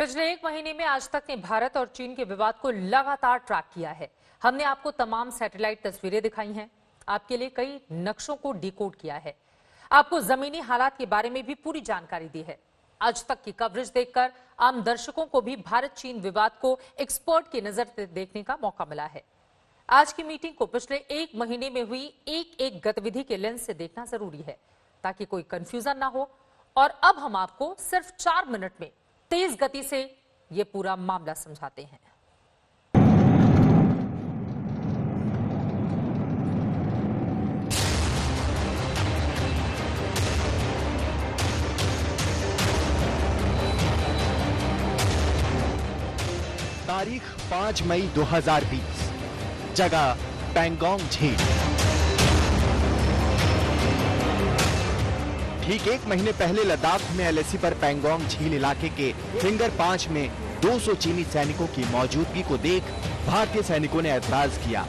पिछले एक महीने में आज तक ने भारत और चीन के विवाद को लगातार ट्रैक किया है। हमने आपको तमाम सैटेलाइट तस्वीरें दिखाई हैं, आपके लिए कई नक्शों को डिकोड किया है, आपको जमीनी हालात के बारे में भी पूरी जानकारी दी है। आज तक की कवरेज देखकर आम दर्शकों को भी भारत चीन विवाद को एक्सपर्ट की नजर से देखने का मौका मिला है। आज की मीटिंग को पिछले एक महीने में हुई एक एक गतिविधि के लेंस से देखना जरूरी है ताकि कोई कंफ्यूजन ना हो। और अब हम आपको सिर्फ 4 मिनट में तेज गति से ये पूरा मामला समझाते हैं। तारीख 5 मई 2020, जगह पैंगोंग झील। ठीक एक महीने पहले लद्दाख में एलएसी पर पैंगोंग झील इलाके के फिंगर 5 में 200 चीनी सैनिकों की मौजूदगी को देख भारतीय सैनिकों ने ऐतराज किया।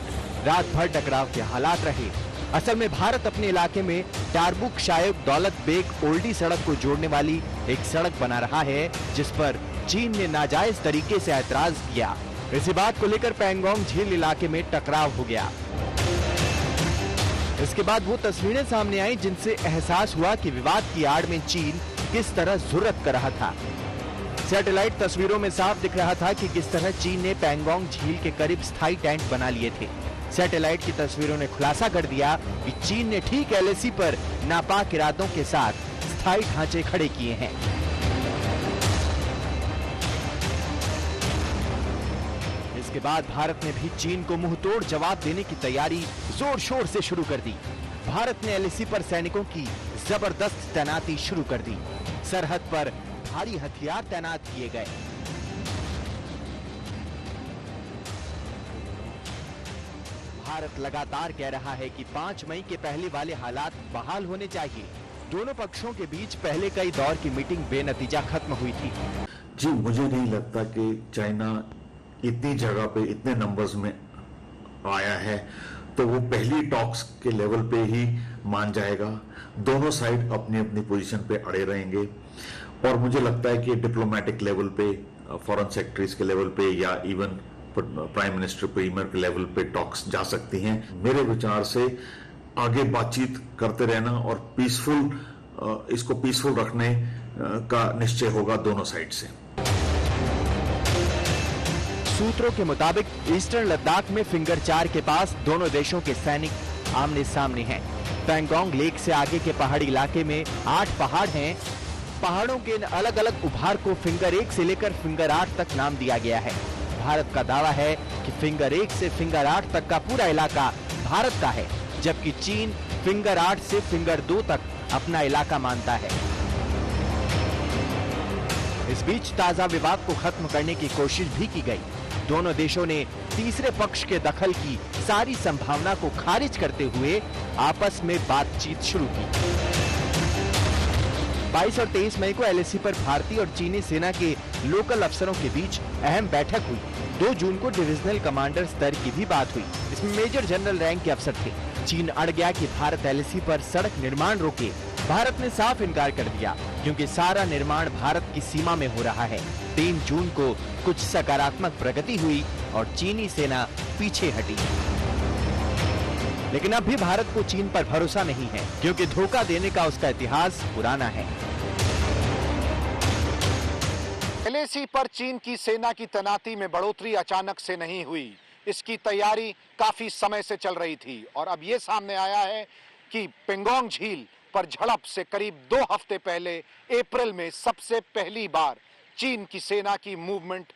रात भर टकराव के हालात रहे। असल में भारत अपने इलाके में टारबुक शायब दौलत बेग ओल्डी सड़क को जोड़ने वाली एक सड़क बना रहा है, जिस पर चीन ने नाजायज तरीके से ऐतराज किया। इसी बात को लेकर पैंगोंग झील इलाके में टकराव हो गया। इसके बाद वो तस्वीरें सामने आई जिनसे एहसास हुआ कि विवाद की आड़ में चीन किस तरह जुर्रत कर रहा था। सैटेलाइट तस्वीरों में साफ दिख रहा था कि किस तरह चीन ने पैंगोंग झील के करीब स्थायी टेंट बना लिए थे। सैटेलाइट की तस्वीरों ने खुलासा कर दिया कि चीन ने ठीक एलएसी पर नापाक इरादों के साथ स्थायी ढांचे खड़े किए हैं। इसके बाद भारत ने भी चीन को मुंहतोड़ जवाब देने की तैयारी जोर शोर से शुरू कर दी। भारत ने एलएसी पर सैनिकों की जबरदस्त तैनाती शुरू कर दी। सरहद पर भारी हथियार तैनात किए गए। भारत लगातार कह रहा है कि 5 मई के पहले वाले हालात बहाल होने चाहिए। दोनों पक्षों के बीच पहले कई दौर की मीटिंग बेनतीजा खत्म हुई थी। जी, मुझे नहीं लगता कि चाइना इतनी जगह पे इतने नंबर्स में आया है तो वो पहली टॉक्स के लेवल पे ही मान जाएगा। दोनों साइड अपनी अपनी पोजीशन पे अड़े रहेंगे और मुझे लगता है कि डिप्लोमेटिक लेवल पे, फॉरेन सेक्रेटरीज के लेवल पे या इवन प्राइम मिनिस्टर प्रीमियर के लेवल पे टॉक्स जा सकती हैं। मेरे विचार से आगे बातचीत करते रहना और इसको पीसफुल रखने का निश्चय होगा दोनों साइड से। सूत्रों के मुताबिक ईस्टर्न लद्दाख में फिंगर 4 के पास दोनों देशों के सैनिक आमने सामने हैं। पैंगोंग लेक से आगे के पहाड़ी इलाके में 8 पहाड़ हैं। पहाड़ों के अलग अलग उभार को फिंगर 1 से लेकर फिंगर 8 तक नाम दिया गया है। भारत का दावा है कि फिंगर 1 से फिंगर 8 तक का पूरा इलाका भारत का है, जबकि चीन फिंगर 8 से फिंगर 2 तक अपना इलाका मानता है। इस बीच ताजा विवाद को खत्म करने की कोशिश भी की गई। दोनों देशों ने तीसरे पक्ष के दखल की सारी संभावना को खारिज करते हुए आपस में बातचीत शुरू की। 22 और 23 मई को एलएसी पर भारतीय और चीनी सेना के लोकल अफसरों के बीच अहम बैठक हुई। 2 जून को डिविजनल कमांडर स्तर की भी बात हुई। इसमें मेजर जनरल रैंक के अफसर थे। चीन अड़ गया कि भारत एलएसी पर सड़क निर्माण रोके। भारत ने साफ इनकार कर दिया क्योंकि सारा निर्माण भारत की सीमा में हो रहा है। 3 जून को कुछ सकारात्मक प्रगति हुई और चीनी सेना पीछे हटी। लेकिन अब भी भारत को चीन पर भरोसा नहीं है क्योंकि धोखा देने का उसका इतिहास पुराना है। एलएसी पर चीन की सेना की तैनाती में बढ़ोतरी अचानक से नहीं हुई। इसकी तैयारी काफी समय से चल रही थी और अब ये सामने आया है कि पैंगोंग झील पर झड़प से करीब 2 हफ्ते पहले अप्रैल में सबसे पहली बार चीन की सेना की मूवमेंट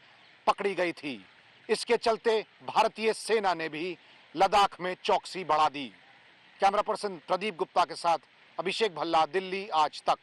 पकड़ी गई थी। इसके चलते भारतीय सेना ने भी लद्दाख में चौकसी बढ़ा दी। कैमरा पर्सन प्रदीप गुप्ता के साथ अभिषेक भल्ला, दिल्ली आज तक।